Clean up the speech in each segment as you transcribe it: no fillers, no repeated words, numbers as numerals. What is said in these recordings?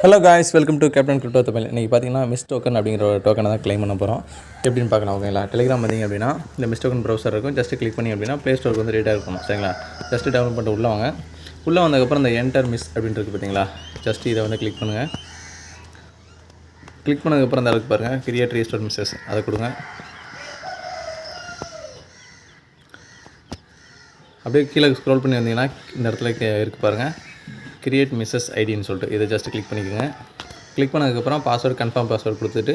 Hello guys, welcome to captain crypto Tamil. இன்றைக்கி பார்த்தீங்கன்னா miss token அப்படிங்கிற ஒரு டோக்கனை தான் க்ளைம் பண்ண போகிறோம். எப்படின்னு பார்க்கலாம். ஓகேங்களா, டெலிகிராம் வந்தீங்க அப்படின்னா இந்த மிஸ் டோக்கன் ப்ரௌசர் இருக்கும். ஜஸ்ட்டு கிளிக் பண்ணி அப்படின்னா ப்ளே ஸ்டோருக்கு வந்து ரீடாக இருக்கணும். சரிங்களா, ஜஸ்ட்டு டவுன்லோட் பண்ணிட்டு உள்ளே வாங்க. உள்ளே வந்ததுக்கப்புறம் இந்த என்டர் மிஸ் அப்படின்ட்டு இருக்குது பார்த்தீங்களா, ஜஸ்ட்டு இதை வந்து கிளிக் பண்ணுங்கள். கிளிக் பண்ணதுக்கப்புறம் இந்த அளவுக்கு பாருங்கள், கிரியேட் ரீஸ்டோர் மிஸ்ஸஸ் அதை கொடுங்க. அப்படியே கீழே ஸ்க்ரோல் பண்ணி வந்தீங்கன்னா இந்த இடத்துல இருக்குது பாருங்கள், கிரியேட் மிஸ்ஸஸ் ஐடின்னு சொல்லிட்டு இதை ஜஸ்ட்டு கிளிக் பண்ணிக்கோங்க. கிளிக் பண்ணதுக்கப்புறம் பாஸ்வேர்டு கன்ஃபார்ம் பாஸ்வேர்டு கொடுத்துட்டு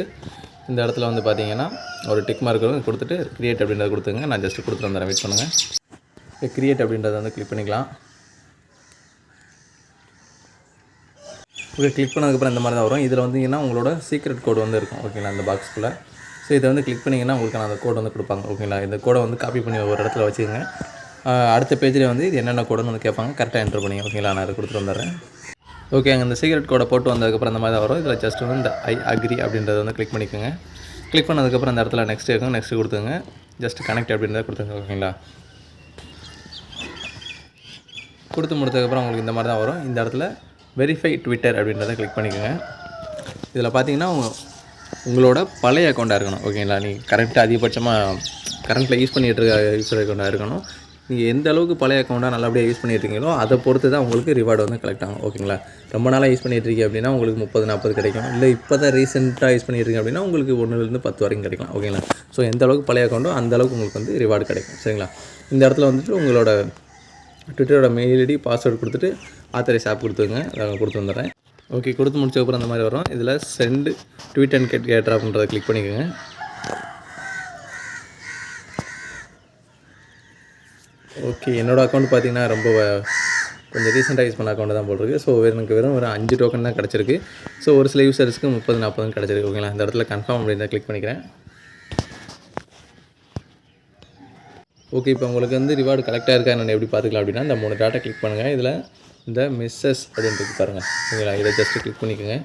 இந்த இடத்துல வந்து பார்த்தீங்கன்னா ஒரு டிக் மார்க் கொடுத்துட்டு கிரியேட் அப்படின்றத கொடுத்துங்க. நான் ஜஸ்ட்டு கொடுத்துட்டு வந்துடுறேன், வெயிட் பண்ணுங்கள். இப்போ கிரியேட் அப்படின்றத வந்து கிளிக் பண்ணிக்கலாம். ஓகே, கிளிக் பண்ணதுக்கப்புறம் இந்த மாதிரி தான் வரும். இதில் வந்தீங்கன்னா உங்களோட சீக்ரெட் கோடு வந்து இருக்கும். ஓகேங்களா, அந்த பாக்ஸ்க்குள்ளே. ஸோ இதை வந்து கிளிக் பண்ணிங்கன்னா உங்களுக்கு அந்த கோடு வந்து கொடுப்பாங்க. ஓகேங்களா, இந்த கோடை வந்து காப்பி பண்ணி ஒரு இடத்துல வச்சுக்கோங்க. அடுத்த பேஜில் வந்து இது என்னென்ன கோடுன்னு வந்து கேட்பாங்க, கரெக்டாக என்ட்ரு பண்ணிங்க. ஓகேங்களா, நான் அதை கொடுத்துட்டு வந்துடுறேன். ஓகே, அங்கே இந்த சீக்ரெட் கோடை போட்டு வந்ததுக்கப்புறம் அந்த மாதிரி தான் வரும். இதில் ஜஸ்ட் வந்து இந்த ஐ அக்ரி அப்படின்றத வந்து கிளிக் பண்ணிக்கோங்க. கிளிக் பண்ணதுக்கப்புறம் அந்த இடத்துல நெக்ஸ்ட் இருக்கும், நெக்ஸ்ட் கொடுத்துங்க. ஜஸ்ட் கனெக்ட் அப்படின்றத கொடுத்துங்க. ஓகேங்களா, கொடுத்து முடிச்சதுக்கப்புறம் உங்களுக்கு இந்த மாதிரி தான் வரும். இந்த இடத்துல வெரிஃபை ட்விட்டர் அப்படின்றத கிளிக் பண்ணிக்கோங்க. இதில் பார்த்தீங்கன்னா உங்களோட பழைய அக்கௌண்ட்டாக இருக்கணும். ஓகேங்களா, நீங்கள் கரெக்டாக அதிகபட்சமாக கரண்ட்டில் யூஸ் பண்ணிகிட்டு இருக்க யூஸர் அக்கௌண்ட்டாக இருக்கணும். நீங்கள் எந்த அளவுக்கு பழைய அக்கௌண்ட்டாக நல்லபடியாக யூஸ் பண்ணிட்டுருக்கீங்களோ அதை பொறுத்து தான் உங்களுக்கு ரிவார்டு வந்து கலெக்ட் ஆகும். ஓகேங்களா, ரொம்ப நாளாக யூஸ் பண்ணிட்டுருக்கீங்க அப்படின்னா உங்களுக்கு 30-40 கிடைக்கும். இல்லை இப்போ தான் ரீசெண்டாக யூஸ் பண்ணிட்டுருக்கீங்க அப்படின்னா உங்களுக்கு 1-10 வரைக்கும் கிடைக்கலாம். ஓகேங்களா, ஸோ எந்த அளவுக்கு பழைய அக்கௌண்ட்டோ அந்த அளவுக்கு உங்களுக்கு வந்து ரிவார்டு கிடைக்கும். சரிங்களா, இந்த இடத்துல வந்துட்டு உங்களோட ட்விட்டரோட மெயில் ஐடி பாஸ்வேர்டு கொடுத்துட்டு ஆத்தரைஸ் ஆப் கொடுத்துங்க. கொடுத்து வந்துடுறேன். ஓகே, கொடுத்து முடிச்சதுக்கப்புறம் அந்த மாதிரி வரும். இதில் சென்ட் ட்வீட் அண்ட் கெட் ஏர்ட்ராப்ன்றதை கிளிக் பண்ணிக்கோங்க. ஓகே, என்னோடய அக்கௌண்ட் பார்த்தீங்கன்னா ரொம்ப கொஞ்சம் ரீசெண்டாக யூஸ் பண்ண அக்கௌண்ட் தான் போட்டிருக்கு. ஸோ எனக்கு வெறும் 5 டோக்கன் தான் கிடச்சிருக்கு. ஸோ ஒரு சில யூசர்ஸ்க்கு 30-40 கிடச்சிருக்கு. ஓகேங்களா, இந்த இடத்துல கன்ஃபார்ம் அப்படின்னு கிளிக் பண்ணிக்கிறேன். ஓகே, இப்போ உங்களுக்கு வந்து ரிவார்டு கலெக்டாக இருக்கா என்னென்னு எப்படி பார்த்துக்கலாம் அப்படின்னா இந்த 3 டாட்டா கிளிக் பண்ணுங்கள். இதில் இந்த மிஸ்ஸஸ் அப்படின்ட்டு பாருங்கள். ஓகேங்களா, இதை ஜஸ்ட்டு கிளிக் பண்ணிக்கோங்க.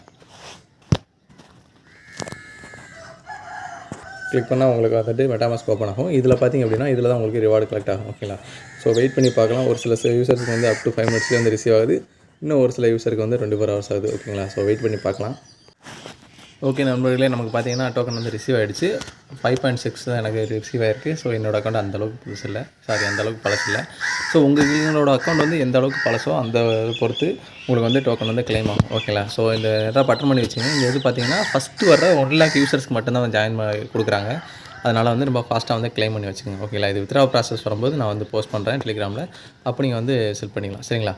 கிளிக் பண்ணால் உங்களுக்கு வந்துட்டு மெட்டாமாஸ்க் ஓப்பன் ஆகும். இதில் பார்த்திங்க அப்படின்னா இதில் தான் உங்களுக்கு ரிவார்டு கலெக்ட் ஆகும். ஓகேங்களா, ஸோ வெயிட் பண்ணி பார்க்கலாம். ஒரு சில யூசர்ஸ்க்கு வந்து up to 5 minutesலேயே வந்து ரிசீவ் ஆகுது. இன்னும் ஒரு சில யூசருக்கு வந்து 24 hours ஆகுது. ஓகேங்களா, ஸோ வெயிட் பண்ணி பார்க்கலாம். ஓகே நண்பர்களே, நமக்கு பார்த்தீங்கன்னா டோக்கன் வந்து ரிசீவ் ஆகிடுச்சு. 5.6 தான் எனக்கு ரிசீவ் ஆகிருக்கு. ஸோ என்னோடய அக்கௌண்ட் அந்தளவுக்கு புதுசு இல்லை, அந்தளவுக்கு பழசு இல்லை. ஸோ உங்களோட அக்கௌண்ட் வந்து எந்த அளவுக்கு பழசோ அந்த பொறுத்து உங்களுக்கு வந்து டோக்கன் வந்து கிளைம் ஆகும். ஓகேங்களா, ஸோ இந்த இடம் பட்டன் பண்ணி வச்சுங்க. இந்த இது பார்த்தீங்கன்னா ஃபஸ்ட்டு வர 1 lakh யூசர்ஸ்க்கு மட்டும்தான் ஜாயின் கொடுக்குறாங்க. அதனால் வந்து ரொம்ப ஃபாஸ்ட்டாக வந்து கிளைம் பண்ணி வச்சுக்கோங்க. ஓகேங்களா, இது வித்ட்ரா ப்ராசஸ் வரும்போது நான் வந்து போஸ்ட் பண்ணுறேன் டெலிகிராமில். அப்போ நீங்கள் வந்து செல் பண்ணிக்கலாம். சரிங்களா.